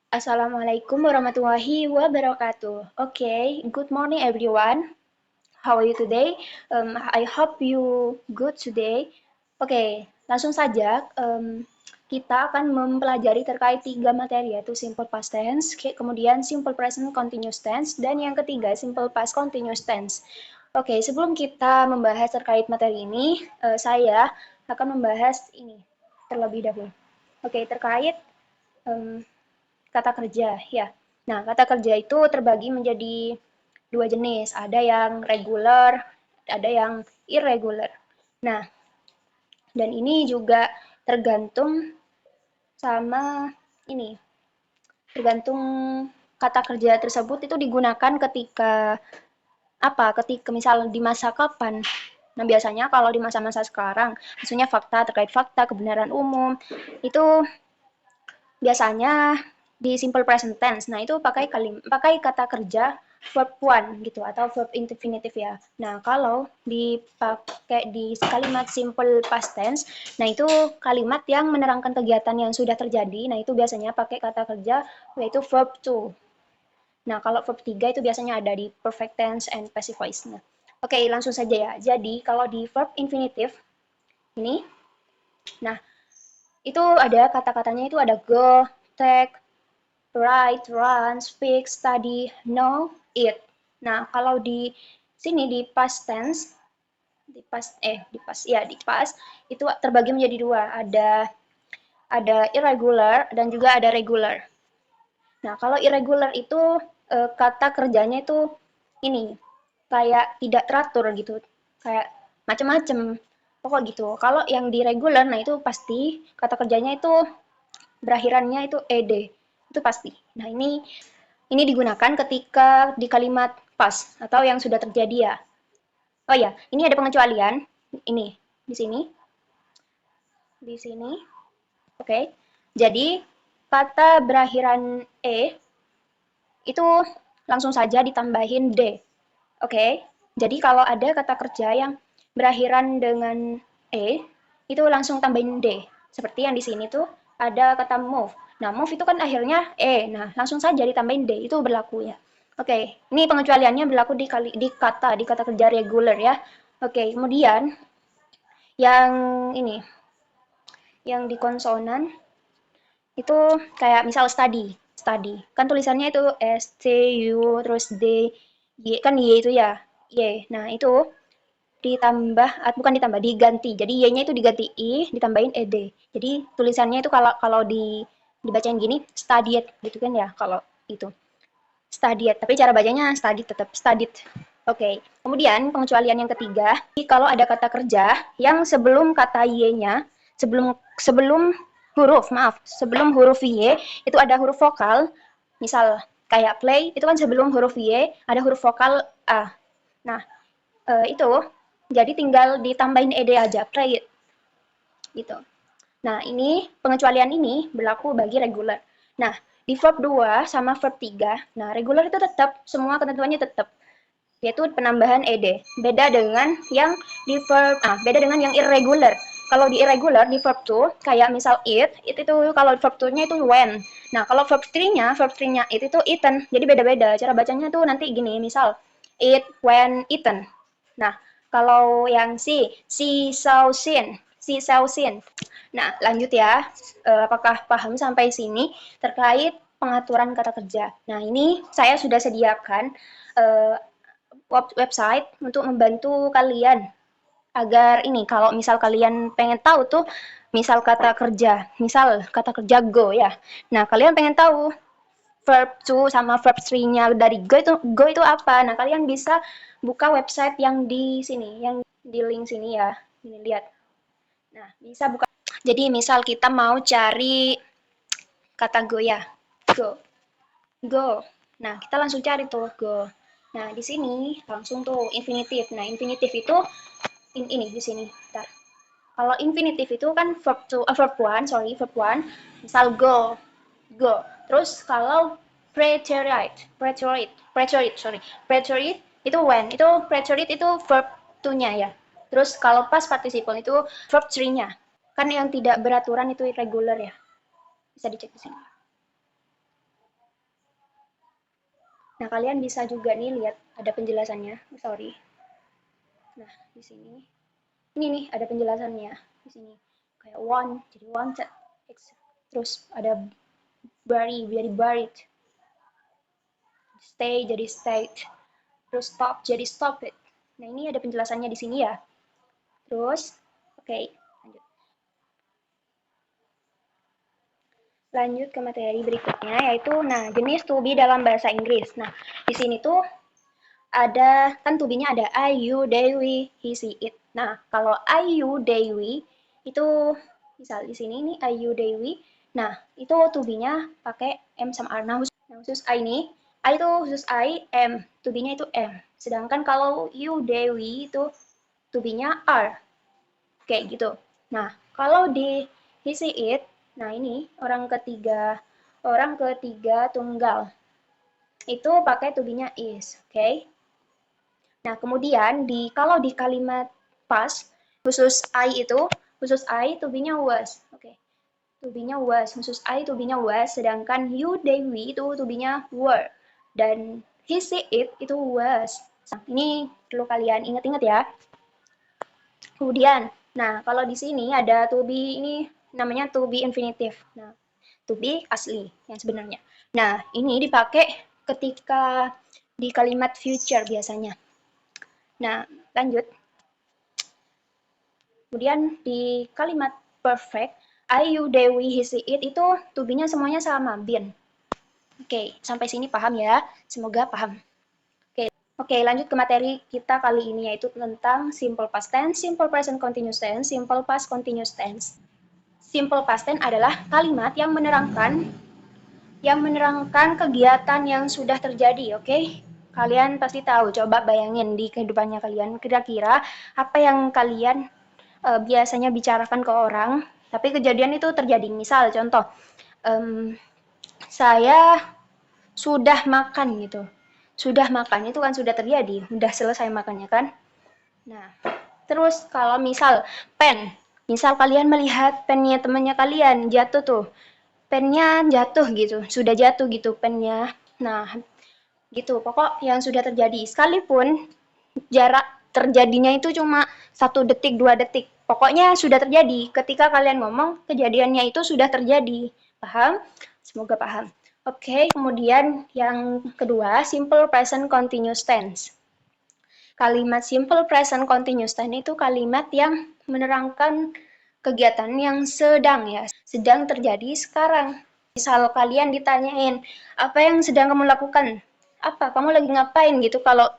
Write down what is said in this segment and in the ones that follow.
Assalamualaikum warahmatullahi wabarakatuh. Okay, good morning everyone. How are you today? I hope you good today. Oke, langsung saja kita akan mempelajari terkait tiga materi yaitu simple past tense, kemudian simple present continuous tense, dan yang ketiga simple past continuous tense. Oke, sebelum kita membahas terkait materi ini, saya akan membahas ini terlebih dahulu. Oke, terkait em, kata kerja ya. Nah, kata kerja itu terbagi menjadi dua jenis, ada yang regular, ada yang irregular. Nah, dan ini juga tergantung sama ini, tergantung kata kerja tersebut itu digunakan ketika apa, ketika misal di masa kapan. Nah, biasanya kalau di masa-masa sekarang, maksudnya fakta terkait fakta, kebenaran umum, itu biasanya di simple present tense. Nah, itu pakai kata kerja verb one gitu atau verb infinitive ya. Nah, kalau dipakai di kalimat simple past tense, nah itu kalimat yang menerangkan kegiatan yang sudah terjadi. Nah, itu biasanya pakai kata kerja yaitu verb to. Nah, kalau verb 3 itu biasanya ada di perfect tense and passive voice. Nah, oke, langsung saja ya. Jadi, kalau di verb infinitive ini, nah itu ada kata-katanya itu ada go, take, write, run, speak, study, know, eat. Nah, kalau di sini di past tense, di past itu terbagi menjadi dua, ada irregular dan juga ada regular. Nah, kalau irregular itu kata kerjanya itu ini kayak tidak teratur gitu, kayak macam-macam. Pokok gitu. Kalau yang di regular, nah itu pasti kata kerjanya itu berakhirannya itu ed. Itu pasti. Nah, ini digunakan ketika di kalimat past atau yang sudah terjadi ya. Oh ya, ini ada pengecualian. Ini di sini, di sini. Oke. Okay. Jadi kata berakhiran itu langsung saja ditambahin d. Oke. Okay. Jadi kalau ada kata kerja yang berakhiran dengan itu langsung tambahin d. Seperti yang di sini tuh ada kata move. Nah, move itu kan akhirnya Nah, langsung saja ditambahin d. Itu berlaku ya. Oke, okay. Ini pengecualiannya berlaku di kata kerja regular ya. Oke, okay. Kemudian yang ini, yang di konsonan itu kayak misal study. Kan tulisannya itu S T U terus D Y kan Y itu ya. Y. Nah, itu ditambah bukan ditambah, diganti. Jadi Y-nya itu diganti I, ditambahin ed. Jadi tulisannya itu kalau kalau dibacain gini studied gitu kan ya kalau itu. Studied, tapi cara bacanya studied tetap studied. Oke, okay. Kemudian pengecualian yang ketiga, kalau ada kata kerja yang sebelum kata y-nya, sebelum sebelum sebelum huruf y itu ada huruf vokal, misal kayak play itu kan sebelum huruf y ada huruf vokal a. Nah, itu jadi tinggal ditambahin ed aja, play it. Gitu. Nah, ini pengecualian ini berlaku bagi regular. Nah, di verb 2 sama verb 3, nah regular itu tetap, semua ketentuannya tetap, yaitu penambahan ed. Beda dengan yang irregular. Kalau di irregular, di verb 2, kayak misal eat, itu kalau verb 2-nya itu when. Nah, kalau verb 3-nya it itu eaten. Jadi beda-beda. Cara bacanya tuh nanti gini, misal eat when eaten. Nah, kalau yang si saw sin. Nah, lanjut ya. Apakah paham sampai sini terkait pengaturan kata kerja? Nah, ini saya sudah sediakan website untuk membantu kalian agar ini kalau misal kalian pengen tahu tuh misal kata kerja go ya. Nah, kalian pengen tahu verb to sama verb three-nya dari go itu apa? Nah, kalian bisa buka website yang di sini, yang di link sini ya. Ini lihat. Nah, bisa buka. Jadi misal kita mau cari kata go ya. Go. Go. Nah, kita langsung cari tuh go. Nah, di sini langsung tuh infinitive. Nah, infinitive itu ini di sini. Bentar. Kalau infinitive itu kan verb one, misal go, go. Terus kalau preterite itu when. Itu preterite itu verb to-nya ya. Terus kalau past participle itu verb three-nya. Kan yang tidak beraturan itu irregular ya. Bisa dicek di sini. Nah, kalian bisa juga nih lihat ada penjelasannya. Sorry. Nah, di sini. Ini nih ada penjelasannya di sini. Kayak want jadi wanted. Terus ada bury jadi buried. Stay jadi stayed. Terus stop jadi stop it. Nah, ini ada penjelasannya di sini ya. Terus, oke, lanjut. Lanjut ke materi berikutnya, yaitu jenis to be dalam bahasa Inggris. Nah, di sini tuh ada, kan to be-nya ada I, you, they, we, he, she, it. Nah, kalau I, you, they, we, itu misal di sini nih I, you, they, we. Nah, itu to be-nya pakai M sama R. Nah, khusus I nih, I itu khusus I, M. To be-nya itu M. Sedangkan kalau you, they, we itu to be-nya R. Kayak gitu. Nah, kalau di he, she, it, nah ini orang ketiga tunggal. Itu pakai to be-nya is, oke? Okay? Nah, kemudian kalau di kalimat past, khusus I itu, khusus I to be-nya was. Oke. Okay. To be-nya was, khusus I to be-nya was, sedangkan you, they, we itu to be-nya were. Dan he, she, it itu was. Nah, ini perlu kalian ingat-ingat ya. Kemudian, nah kalau di sini ada to be ini namanya to be infinitive. Nah, to be asli yang sebenarnya. Nah, ini dipakai ketika di kalimat future biasanya. Nah, lanjut. Kemudian di kalimat perfect, I, you, they, we, he, she, it itu to be-nya semuanya sama, been. Oke, sampai sini paham ya? Semoga paham. Oke, lanjut ke materi kita kali ini, yaitu tentang simple past tense, simple present continuous tense, simple past continuous tense. Simple past tense adalah kalimat yang menerangkan kegiatan yang sudah terjadi, oke? Kalian pasti tahu, coba bayangin di kehidupannya kalian, kira-kira apa yang kalian biasanya bicarakan ke orang, tapi kejadian itu terjadi. Misal, contoh, saya sudah makan gitu. Sudah makan, itu kan sudah terjadi, sudah selesai makannya kan? Nah, terus kalau misal pen, misal kalian melihat pennya temannya kalian jatuh tuh, pennya jatuh gitu, sudah jatuh gitu pennya. Nah, gitu, pokok yang sudah terjadi. Sekalipun jarak terjadinya itu cuma 1 detik, 2 detik. Pokoknya sudah terjadi. Ketika kalian ngomong, kejadiannya itu sudah terjadi. Paham? Semoga paham. Oke, kemudian yang kedua, simple present continuous tense. Kalimat simple present continuous tense itu kalimat yang menerangkan kegiatan yang sedang terjadi sekarang. Misal kalian ditanyain, apa yang sedang kamu lakukan? Apa? Kamu lagi ngapain gitu? Kalau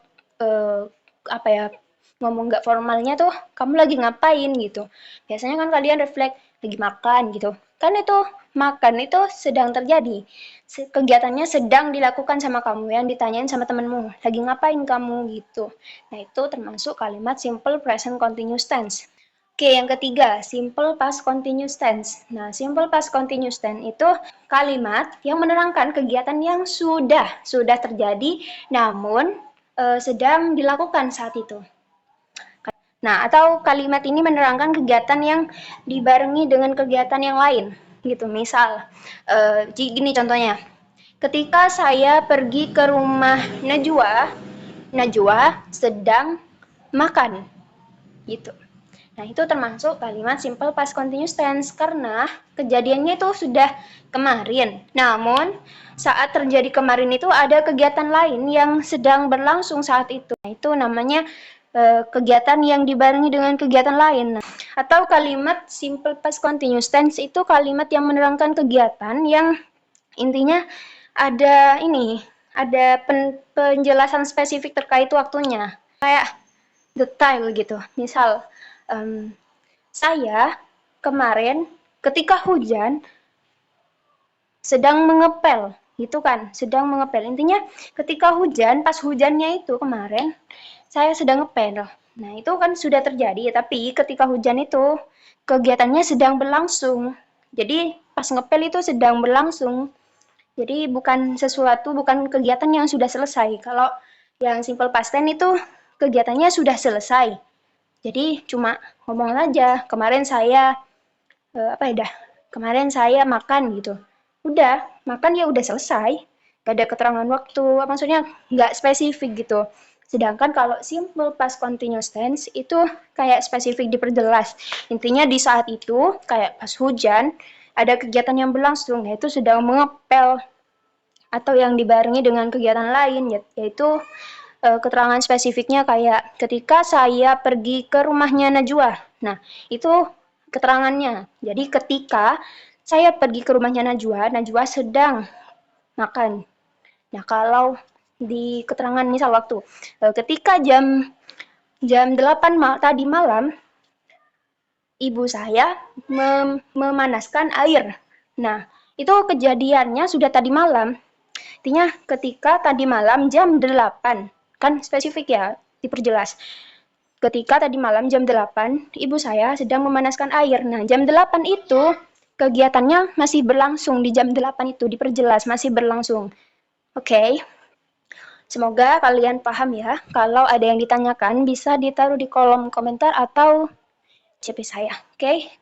ngomong nggak formalnya tuh, kamu lagi ngapain gitu. Biasanya kan kalian refleks, lagi makan gitu. Kan itu makan itu sedang terjadi. Kegiatannya sedang dilakukan sama kamu, yang ditanyain sama temenmu, lagi ngapain kamu gitu. Nah, itu termasuk kalimat simple present continuous tense. Oke, yang ketiga, simple past continuous tense. Nah, simple past continuous tense itu kalimat yang menerangkan kegiatan yang sudah terjadi, namun sedang dilakukan saat itu. Nah, atau kalimat ini menerangkan kegiatan yang dibarengi dengan kegiatan yang lain, gitu. Misal, gini contohnya. Ketika saya pergi ke rumah Najwa sedang makan, gitu. Nah, itu termasuk kalimat simple past continuous tense karena kejadiannya itu sudah kemarin. Namun, saat terjadi kemarin itu ada kegiatan lain yang sedang berlangsung saat itu. Nah, itu namanya kegiatan yang dibarengi dengan kegiatan lain. Nah, atau kalimat simple past continuous tense itu kalimat yang menerangkan kegiatan yang intinya ada penjelasan spesifik terkait waktunya. Kayak detail gitu. Misal, saya kemarin ketika hujan sedang mengepel, gitu kan, sedang mengepel. Intinya ketika hujan, pas hujannya itu kemarin, saya sedang ngepel. Nah, itu kan sudah terjadi, tapi ketika hujan itu kegiatannya sedang berlangsung. Jadi pas ngepel itu sedang berlangsung. Jadi bukan kegiatan yang sudah selesai. Kalau yang simple past tense itu kegiatannya sudah selesai. Jadi cuma ngomong aja, kemarin saya kemarin saya makan gitu. Udah, makan ya udah selesai. gak ada keterangan waktu, maksudnya nggak spesifik gitu. Sedangkan kalau simple past continuous tense itu kayak spesifik diperjelas. Intinya di saat itu kayak pas hujan ada kegiatan yang berlangsung, yaitu sedang mengepel atau yang dibarengi dengan kegiatan lain, yaitu keterangan spesifiknya kayak ketika saya pergi ke rumahnya Najwa. Nah, itu keterangannya. Jadi ketika saya pergi ke rumahnya Najwa, Najwa sedang makan. Nah, kalau di keterangan misal waktu ketika jam 8 tadi malam ibu saya memanaskan air. Nah, itu kejadiannya sudah tadi malam. Artinya ketika tadi malam jam 8, kan spesifik ya, diperjelas. Ketika tadi malam jam 8, ibu saya sedang memanaskan air. Nah, jam 8 itu kegiatannya masih berlangsung di jam 8 itu, diperjelas masih berlangsung. Oke. Semoga kalian paham ya. Kalau ada yang ditanyakan bisa ditaruh di kolom komentar atau CP saya. Oke.